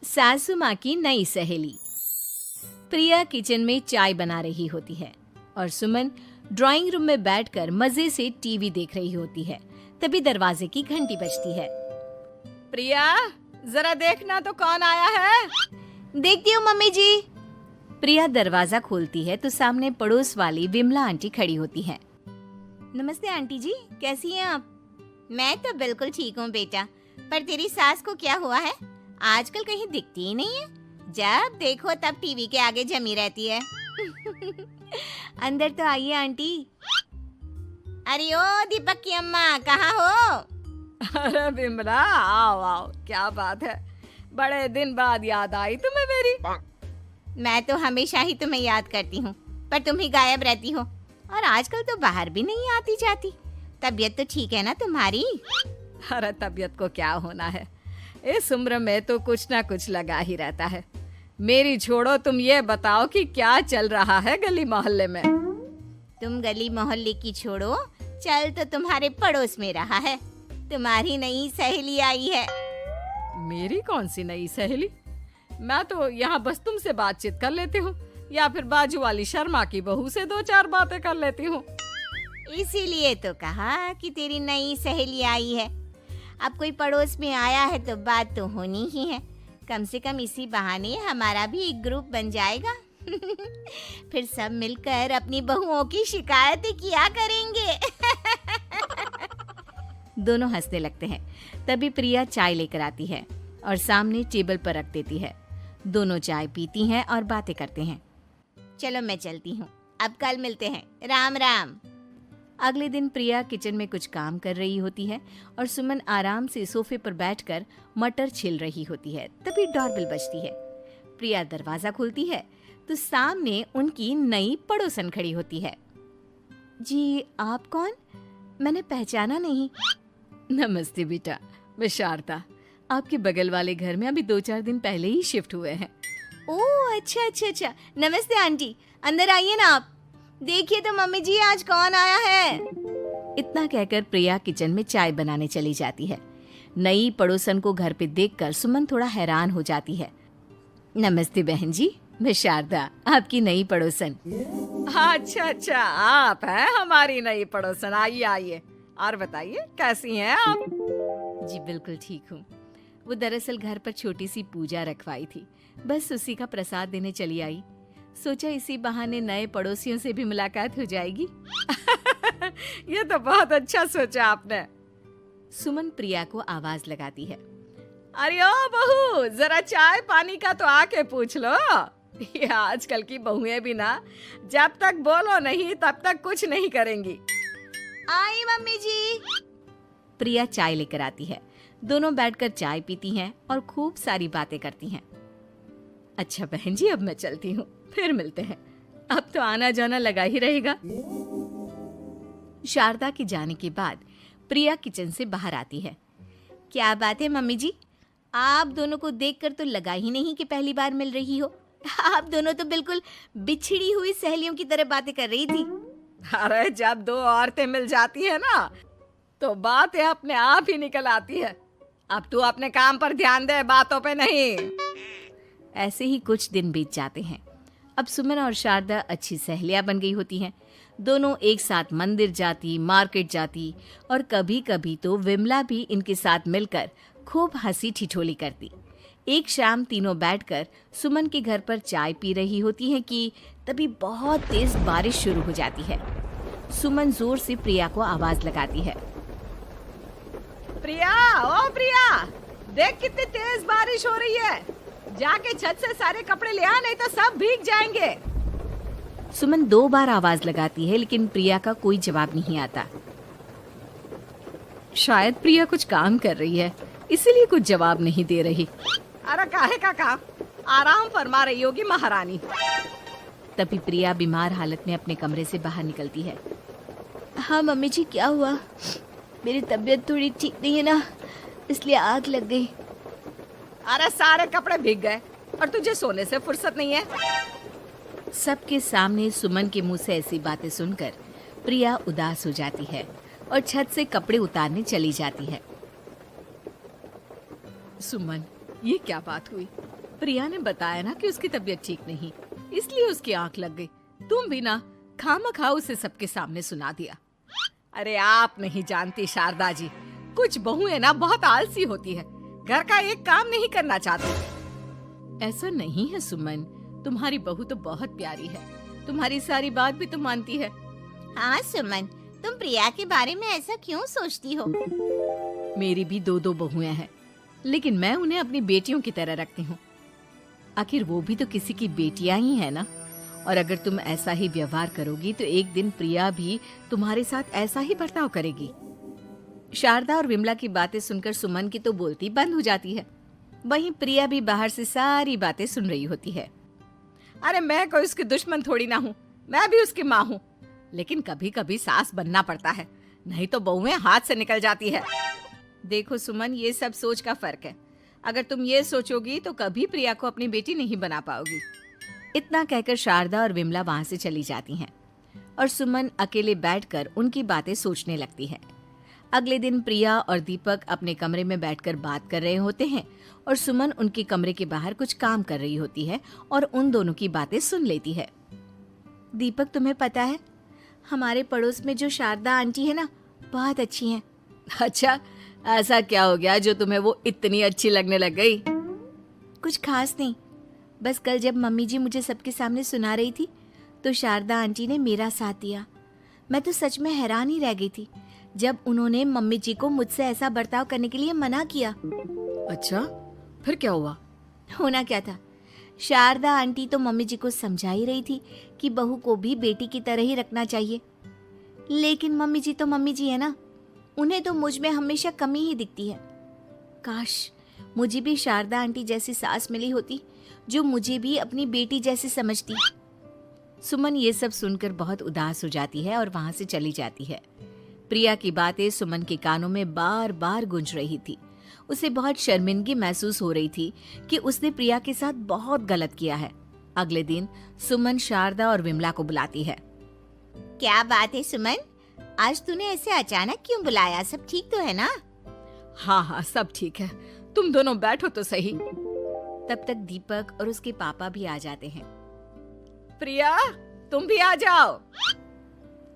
सासू माँ की नई सहेली। प्रिया किचन में चाय बना रही होती है और सुमन ड्राइंग रूम में बैठकर मजे से टीवी देख रही होती है। तभी दरवाजे की घंटी बजती है। प्रिया, जरा देखना तो कौन आया है। देखती हूँ मम्मी जी। प्रिया दरवाजा खोलती है तो सामने पड़ोस वाली विमला आंटी खड़ी होती है। नमस्ते आंटी जी, कैसी हैं आप? मैं तो बिल्कुल ठीक हूँ बेटा, पर तेरी सास को क्या हुआ है? आजकल कहीं दिखती ही नहीं है। जब देखो तब टीवी के आगे जमी रहती है। अंदर तो आइए आंटी। अरे ओ दीपक की अम्मा, कहाँ हो? अरे विमला, आओ आओ, क्या बात है, बड़े दिन बाद याद आई तुम्हें मेरी। मैं तो हमेशा ही तुम्हें याद करती हूँ, पर तुम ही गायब रहती हो और आजकल तो बाहर भी नहीं आती जाती। तबीयत तो ठीक है ना तुम्हारी? अरे तबीयत को क्या होना है, इस उम्र में तो कुछ ना कुछ लगा ही रहता है। मेरी छोड़ो, तुम ये बताओ कि क्या चल रहा है गली मोहल्ले में। तुम गली मोहल्ले की छोड़ो, चल तो तुम्हारे पड़ोस में रहा है। तुम्हारी नई सहेली आई है। मेरी कौन सी नई सहेली? मैं तो यहाँ बस तुमसे बातचीत कर लेती हूँ या फिर बाजू वाली शर्मा की बहू से दो चार बातें कर लेती हूँ। इसीलिए तो कहा कि तेरी नई सहेली आई है। अब कोई पड़ोस में आया है तो बात तो होनी ही है। कम से कम इसी बहाने हमारा भी एक ग्रुप बन जाएगा। फिर सब मिलकर अपनी बहुओं की शिकायतें किया करेंगे। दोनों हंसने लगते हैं। तभी प्रिया चाय लेकर आती है और सामने टेबल पर रख देती है। दोनों चाय पीती हैं और बातें करते हैं। चलो मैं चलती हूँ, अब कल मिलते हैं। राम राम। अगले दिन प्रिया किचन में कुछ काम कर रही होती है और सुमन आराम से सोफे पर बैठकर मटर छिल रही होती है। तभी डोरबेल बजती है। प्रिया दरवाजा खोलती है तो सामने उनकी नई पड़ोसन खड़ी होती है। जी, आप कौन? मैंने पहचाना नहीं। नमस्ते बेटा, मैं शारदा। आपके बगल वाले घर में अभी 2-4 दिन पहले ही शिफ्ट हुए हैं। ओह अच्छा अच्छा अच्छा, नमस्ते आंटी, अंदर आइए ना आप। देखिए तो मम्मी जी, आज कौन आया है। इतना कहकर प्रिया किचन में चाय बनाने चली जाती है। नई पड़ोसन को घर पे देखकर सुमन थोड़ा हैरान हो जाती है। नमस्ते बहन जी, मैं शारदा, आपकी नई पड़ोसन। अच्छा अच्छा, आप हैं हमारी नई पड़ोसन। आइए आइए, और बताइए कैसी हैं आप? जी बिल्कुल ठीक हूँ। वो दरअसल घर पर छोटी सी पूजा रखवाई थी, बस उसी का प्रसाद देने चली आई। सोचा इसी बहाने नए पड़ोसियों से भी मुलाकात हो जाएगी। ये तो बहुत अच्छा सोचा आपने। सुमन प्रिया को आवाज लगाती है। अरे ओ बहू, जरा चाय पानी का तो आके पूछ लो। ये आजकल की बहुएं भी ना, जब तक बोलो नहीं तब तक कुछ नहीं करेंगी। आई मम्मी जी। प्रिया चाय लेकर आती है। दोनों बैठकर चाय पीती हैं और खूब सारी बातें करती हैं। अच्छा बहन जी, अब मैं चलती हूँ, फिर मिलते हैं। अब तो आना जाना लगा ही रहेगा। शारदा के जाने के बाद प्रिया किचन से बाहर आती है। क्या बात है मम्मी जी, आप दोनों को देखकर तो लगा ही नहीं कि पहली बार मिल रही हो। आप दोनों तो बिल्कुल बिछड़ी हुई सहेलियों की तरह बातें कर रही थी। अरे जब दो औरतें मिल जाती है ना, तो बातें अपने आप ही निकल आती है। अब तू अपने काम पर ध्यान दे, बातों पे नहीं। ऐसे ही कुछ दिन बीत जाते हैं। अब सुमन और शारदा अच्छी सहेलियां बन गई होती हैं। दोनों एक साथ मंदिर जाती, मार्केट जाती और कभी कभी तो विमला भी इनके साथ मिलकर खूब हंसी ठिठोली करती। एक शाम तीनों बैठकर सुमन के घर पर चाय पी रही होती हैं कि तभी बहुत तेज बारिश शुरू हो जाती है। सुमन जोर से प्रिया को आवाज लगाती है। प्रिया, ओ प्रिया, देख कितनी तेज बारिश हो रही है। जाके छत से सारे कपड़े ले आ, नहीं तो सब भीग जाएंगे। सुमन 2 बार आवाज लगाती है लेकिन प्रिया का कोई जवाब नहीं आता। शायद प्रिया कुछ काम कर रही है, इसीलिए कुछ जवाब नहीं दे रही। अरे काहे का काम, आराम फरमा रही होगी महारानी। तभी प्रिया बीमार हालत में अपने कमरे से बाहर निकलती है। हाँ मम्मी जी, क्या हुआ? मेरी तबीयत थोड़ी ठीक नहीं है ना, इसलिए आग लग गई। अरे सारे कपड़े भीग गए और तुझे सोने से फुर्सत नहीं है। सबके सामने सुमन के मुंह से ऐसी बातें सुनकर प्रिया उदास हो जाती है और छत से कपड़े उतारने चली जाती है। सुमन, ये क्या बात हुई? प्रिया ने बताया ना कि उसकी तबीयत ठीक नहीं, इसलिए उसकी आंख लग गई। तुम भी ना खामखा उसे सबके सामने सुना दिया। अरे आप नहीं जानती शारदा जी, कुछ बहुएं ना बहुत आलसी होती है, घर का एक काम नहीं करना चाहती। ऐसा नहीं है सुमन, तुम्हारी बहू तो बहुत प्यारी है, तुम्हारी सारी बात भी तो मानती है। हाँ सुमन, तुम प्रिया के बारे में ऐसा क्यों सोचती हो? मेरी भी दो बहुएं हैं, लेकिन मैं उन्हें अपनी बेटियों की तरह रखती हूँ। आखिर वो भी तो किसी की बेटियां ही है ना। और अगर तुम ऐसा ही व्यवहार करोगी तो एक दिन प्रिया भी तुम्हारे साथ ऐसा ही बर्ताव करेगी। शारदा और विमला की बातें सुनकर सुमन की तो बोलती बंद हो जाती है। वहीं प्रिया भी बाहर से सारी बातें सुन रही होती है। अरे मैं कोई उसकी दुश्मन थोड़ी ना हूँ, मैं भी उसकी माँ हूँ, लेकिन कभी कभी सास बनना पड़ता है, नहीं तो बहुएं हाथ से निकल जाती है। देखो सुमन, ये सब सोच का फर्क है। अगर तुम ये सोचोगी तो कभी प्रिया को अपनी बेटी नहीं बना पाओगी। इतना कहकर शारदा और विमला वहां से चली जाती हैं और सुमन अकेले बैठकर उनकी बातें सोचने लगती है। अगले दिन प्रिया और दीपक अपने कमरे में बैठकर बात कर रहे होते हैं और सुमन उनके कमरे के बाहर कुछ काम कर रही होती है और उन दोनों की बातें सुन लेती है। दीपक, तुम्हें पता है हमारे पड़ोस में जो शारदा आंटी है ना, बहुत अच्छी हैं। अच्छा, ऐसा क्या हो गया जो तुम्हें वो इतनी अच्छी लगने लग गई? कुछ खास नहीं, बस कल जब मम्मी जी मुझे सबके सामने सुना रही थी तो शारदा आंटी ने मेरा साथ दिया। मैं तो सच में हैरान ही रह गई थी जब उन्होंने मम्मी जी को मुझसे ऐसा बर्ताव करने के लिए मना किया। अच्छा, फिर क्या हुआ? होना क्या था, शारदा आंटी तो मम्मी जी को समझा ही रही थी कि बहू को भी बेटी की तरह ही रखना चाहिए, लेकिन मम्मी जी तो मम्मी जी है ना, उन्हें तो मुझ में हमेशा कमी ही दिखती है। काश मुझे भी शारदा आंटी जैसी सास मिली होती जो मुझे भी अपनी बेटी जैसी समझती। सुमन ये सब सुनकर बहुत उदास हो जाती है और वहां से चली जाती है। प्रिया की बातें सुमन के कानों में बार बार गूंज रही थी। उसे बहुत शर्मिंदगी महसूस हो रही थी कि उसने प्रिया के साथ बहुत गलत किया है। अगले दिन सुमन शारदा और विमला को बुलाती है। क्या बात है सुमन, आज तूने ऐसे अचानक क्यों बुलाया? सब ठीक तो है ना? हाँ हाँ, सब ठीक है, तुम दोनों बैठो तो सही। तब तक दीपक और उसके पापा भी आ जाते हैं। प्रिया, तुम भी आ जाओ।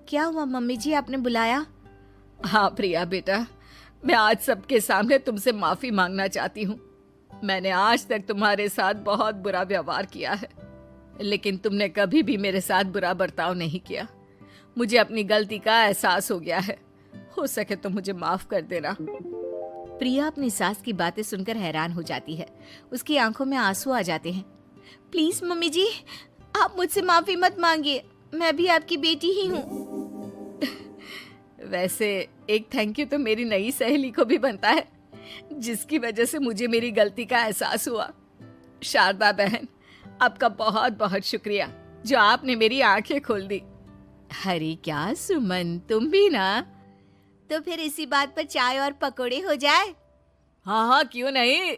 क्या हुआ मम्मी जी, आपने बुलाया? हाँ प्रिया बेटा, मैं आज सबके सामने तुमसे माफी मांगना चाहती हूँ। मैंने आज तक तुम्हारे साथ बहुत बुरा व्यवहार किया है, लेकिन तुमने कभी भी मेरे साथ बुरा बर्ताव नहीं किया। मुझे अपनी गलती का एहसास हो गया है, हो सके तो मुझे माफ कर देना। प्रिया अपनी सास की बातें सुनकर हैरान हो जाती है। उसकी आंखों में आंसू आ जाते हैं। प्लीज मम्मी जी, आप मुझसे माफी मत मांगिए, मैं भी आपकी बेटी ही हूँ। वैसे एक थैंक यू तो मेरी नई सहेली को भी बनता है, जिसकी वजह से मुझे मेरी गलती का एहसास हुआ। शारदा बहन, आपका बहुत बहुत शुक्रिया जो आपने मेरी आंखें खोल दी। अरे क्या सुमन, तुम भी ना। तो फिर इसी बात पर चाय और पकोड़े हो जाए। हाँ हाँ, क्यों नहीं।